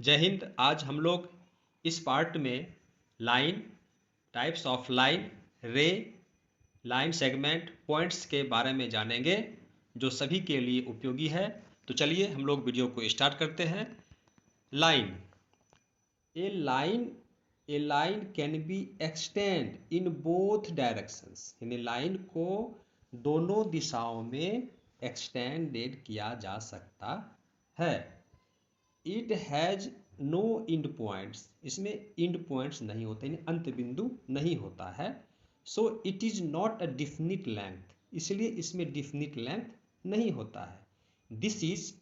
जय हिंद। आज हम लोग इस पार्ट में लाइन, टाइप्स ऑफ लाइन, रे, लाइन सेगमेंट, पॉइंट्स के बारे में जानेंगे जो सभी के लिए उपयोगी है। तो चलिए हम लोग वीडियो को स्टार्ट करते हैं। Line, a line a line can be extend in both directions. यानी लाइन को दोनों दिशाओं में एक्सटेंडेड किया जा सकता है। It has no end points, इसमें इंड पॉइंट्स नहीं होते, यानी अंत बिंदु नहीं होता है। So it is not a definite length, इसलिए इसमें डिफिनिट लेंथ नहीं होता है। This is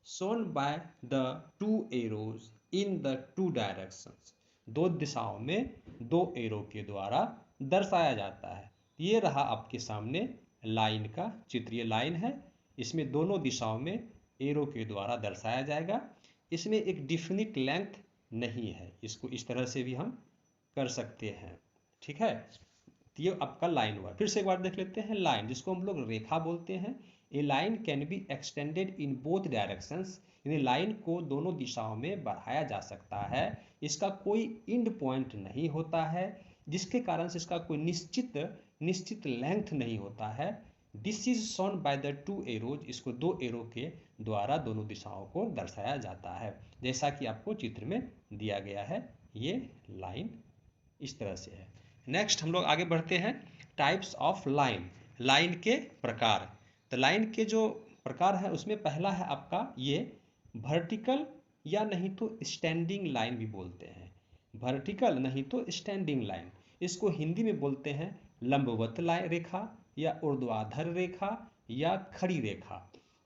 shown by the two arrows in the two directions, दो दिशाओं में दो एरो के द्वारा दर्शाया जाता है। ये रहा आपके सामने लाइन का चित्र। ये लाइन है, इसमें दोनों दिशाओं में एरो के द्वारा दर्शाया जाएगा। इसमें एक डिफिनिट लेंथ नहीं है, इसको इस तरह से भी हम कर सकते हैं। ठीक है, तो ये आपका लाइन हुआ। फिर से एक बार देख लेते हैं लाइन, जिसको हम लोग रेखा बोलते हैं। A line can be extended in both directions, यानी लाइन को दोनों दिशाओं में बढ़ाया जा सकता है। इसका कोई इंड पॉइंट नहीं होता है, जिसके कारण से इसका कोई निश्चित लेंथ नहीं होता है। This is shown by the two arrows, इसको दो एरो के द्वारा दोनों दिशाओं को दर्शाया जाता है, जैसा कि आपको चित्र में दिया गया है। ये लाइन इस तरह से है। नेक्स्ट हम लोग आगे बढ़ते हैं। टाइप्स ऑफ लाइन, लाइन के प्रकार। तो लाइन के जो प्रकार है उसमें पहला है आपका ये वर्टिकल या नहीं तो स्टैंडिंग लाइन भी बोलते हैं। वर्टिकल नहीं तो स्टैंडिंग लाइन, इसको हिंदी में बोलते हैं लंबवत लाइन रेखा या ऊर्ध्वाधर रेखा या खड़ी रेखा।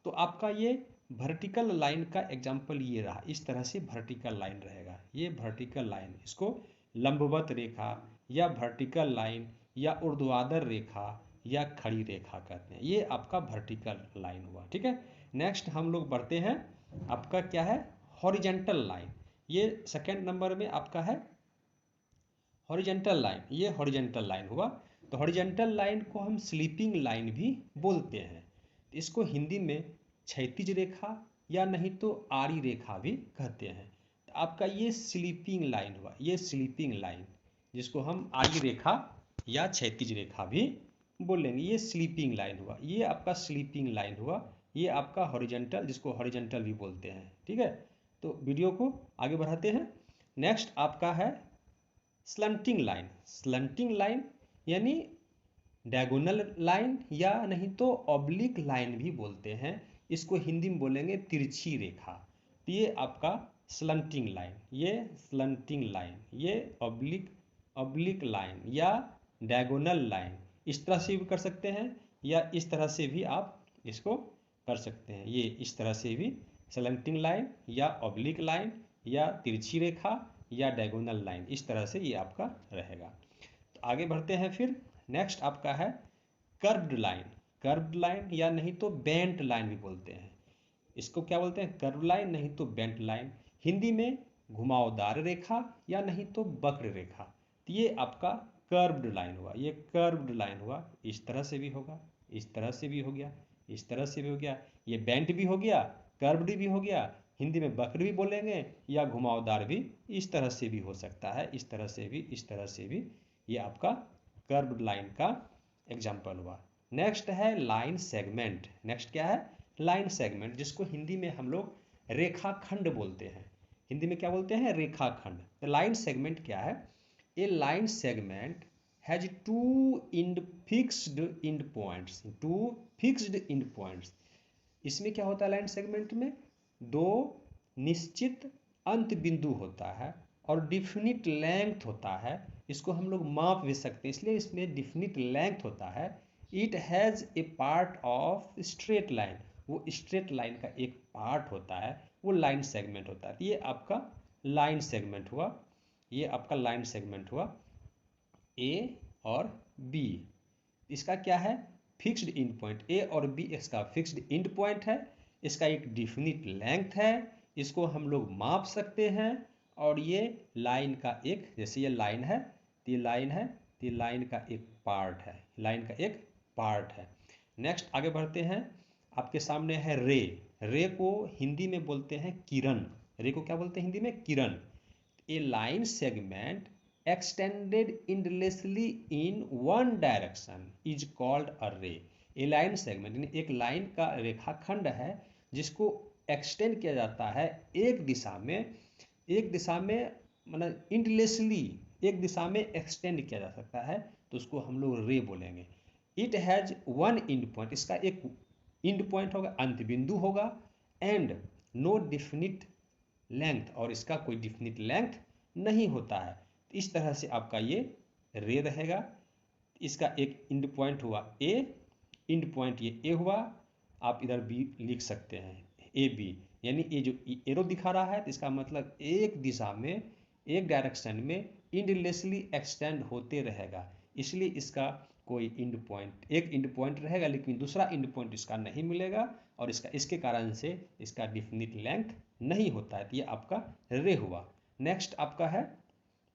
तो आपका ये वर्टिकल लाइन का एग्जाम्पल ये रहा, इस तरह से वर्टिकल लाइन रहेगा। ये वर्टिकल लाइन, इसको लंबवत रेखा या वर्टिकल लाइन या ऊर्ध्वाधर रेखा या खड़ी रेखा कहते हैं। ये आपका वर्टिकल लाइन हुआ। ठीक है, नेक्स्ट हम लोग बढ़ते हैं। आपका क्या है, हॉरिजेंटल लाइन। ये सेकेंड नंबर में आपका है हॉरिजेंटल लाइन। ये हॉरिजेंटल लाइन हुआ। तो हॉरिजेंटल लाइन को हम स्लीपिंग लाइन भी बोलते हैं। इसको हिंदी में क्षैतिज रेखा या नहीं तो आड़ी रेखा भी कहते हैं। तो आपका ये स्लीपिंग लाइन हुआ। ये स्लीपिंग लाइन, जिसको हम आड़ी रेखा या क्षैतिज रेखा भी बोलेंगे, ये स्लीपिंग लाइन हुआ। ये आपका स्लीपिंग लाइन हुआ। ये आपका हॉरिजेंटल, जिसको हॉरिजेंटल भी बोलते हैं। ठीक है, तो वीडियो को आगे बढ़ाते हैं। नेक्स्ट आपका है स्लंटिंग लाइन। स्लंटिंग लाइन यानी डायगोनल लाइन या नहीं तो ऑब्लिक लाइन भी बोलते हैं। इसको हिंदी में बोलेंगे तिरछी रेखा। तो ये आपका स्लंटिंग लाइन, ये स्लंटिंग लाइन, ये ऑब्लिक लाइन या डायगोनल लाइन, इस तरह से भी कर सकते हैं या इस तरह से भी आप इसको कर सकते हैं। ये इस तरह से भी स्लंटिंग लाइन या ऑब्लिक लाइन या तिरछी रेखा या डायगोनल लाइन, इस तरह से ये आपका रहेगा। तो आगे बढ़ते हैं। फिर नेक्स्ट आपका है कर्व्ड लाइन। कर्व्ड लाइन या नहीं तो बेंट लाइन भी बोलते हैं। इसको क्या बोलते हैं, कर्व लाइन नहीं तो बेंट लाइन। हिंदी में घुमावदार रेखा या नहीं तो वक्र रेखा। तो ये आपका कर्व्ड लाइन हुआ। ये कर्व्ड लाइन हुआ। इस तरह से भी होगा, इस तरह से भी हो गया, इस तरह से भी हो गया। ये बेंट भी हो गया, कर्व्ड भी हो गया। हिंदी में वक्र भी बोलेंगे या घुमावदार भी, इस तरह से भी हो सकता है, इस तरह से भी, इस तरह से भी। ये आपका कर्व्ड लाइन का एग्जाम्पल हुआ। नेक्स्ट है लाइन सेगमेंट। नेक्स्ट क्या है, लाइन सेगमेंट, जिसको हिंदी में हम लोग रेखाखंड बोलते हैं। हिंदी में क्या बोलते हैं, रेखाखंड। तो लाइन सेगमेंट क्या है, a line segment has two fixed end points, two fixed end points. इसमें क्या होता है, लाइन सेगमेंट में दो निश्चित अंत बिंदु होता है और डिफिनिट लेंथ होता है। इसको हम लोग माप भी सकते हैं, इसलिए इसमें डिफिनिट लेंथ होता है। It has a part of straight line, वो स्ट्रेट लाइन का एक पार्ट होता है, वो लाइन सेगमेंट होता है। ये आपका लाइन सेगमेंट हुआ। ये आपका लाइन सेगमेंट हुआ ए और बी। इसका क्या है, फिक्स्ड इंड पॉइंट। ए और बी इसका फिक्स्ड इंड पॉइंट है। इसका एक डिफिनिट लेंथ है, इसको हम लोग माप सकते हैं। और ये लाइन का एक, जैसे ये लाइन है तो ये लाइन है, तो ये लाइन का एक पार्ट है, लाइन का एक पार्ट है। नेक्स्ट आगे बढ़ते हैं। आपके सामने है रे। रे को हिंदी में बोलते हैं किरण। रे को क्या बोलते हैं हिंदी में? किरण। A line segment extended endlessly in one direction is called a ray। A line segment यानी एक लाइन का रेखाखंड है जिसको एक्सटेंड किया जाता है एक दिशा में मतलब इंडलेसली एक दिशा में एक्सटेंड किया जा सकता है, तो उसको हम लोग रे बोलेंगे। It has one end point, इसका एक इंड पॉइंट होगा, अंत बिंदु होगा, एंड नो डिफिनिट लेंथ, और इसका कोई डिफिनिट लेंथ नहीं होता है। तो इस तरह से आपका ये रे रहेगा। इसका एक इंड पॉइंट हुआ ए, इंड पॉइंट ये ए हुआ, आप इधर बी लिख सकते हैं, ए बी, यानी ये जो एरो दिखा रहा है तो इसका मतलब एक दिशा में एक डायरेक्शन में इंडलेसली एक्सटेंड होते रहेगा, इसलिए इसका कोई इंड पॉइंट, एक इंड पॉइंट रहेगा लेकिन दूसरा इंड पॉइंट इसका नहीं मिलेगा, और इसके कारण से इसका डिफिनिट लेंथ नहीं होता है। तो ये आपका रे हुआ। नेक्स्ट आपका है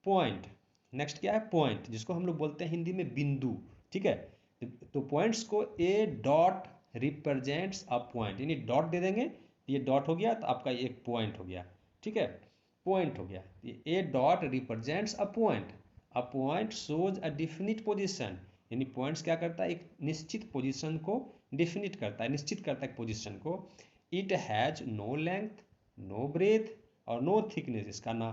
पॉइंट। नेक्स्ट क्या है? पॉइंट, जिसको हम लोग बोलते हैं हिंदी में बिंदु। ठीक है, तो पॉइंट्स को ए डॉट रिप्रेजेंट्स अ पॉइंट, यानी डॉट दे देंगे, ये डॉट हो गया तो आपका एक पॉइंट हो गया। ठीक है, पॉइंट हो गया। ए dot represents a point, a point shows a definite position, यानी पॉइंट्स क्या करता है? एक निश्चित पोजिशन को डिफिनिट करता है, निश्चित करता है पोजिशन को। It has no length, no breadth और नो थिकनेस, इसका ना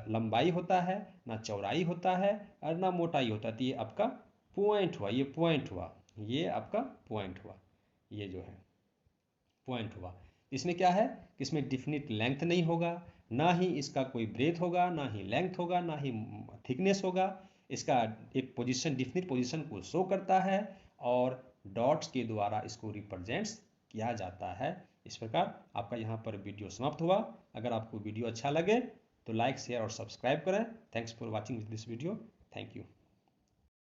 लंबाई होता है, ना चौड़ाई होता है और ना मोटाई होता है। तो ये आपका पॉइंट हुआ, ये पॉइंट हुआ, ये आपका पॉइंट हुआ, ये जो है पॉइंट हुआ। इसमें क्या है कि इसमें डिफिनिट लेंथ नहीं होगा, ना ही इसका कोई ब्रेथ होगा, ना ही लेंथ होगा, ना ही थिकनेस होगा। इसका एक पोजीशन, डिफिनिट पोजीशन को शो करता है और डॉट्स के द्वारा इसको रिप्रेजेंट्स किया जाता है। इस प्रकार आपका यहाँ पर वीडियो समाप्त हुआ। अगर आपको वीडियो अच्छा लगे तो लाइक, शेयर और सब्सक्राइब करें। Thanks for watching this video. Thank you.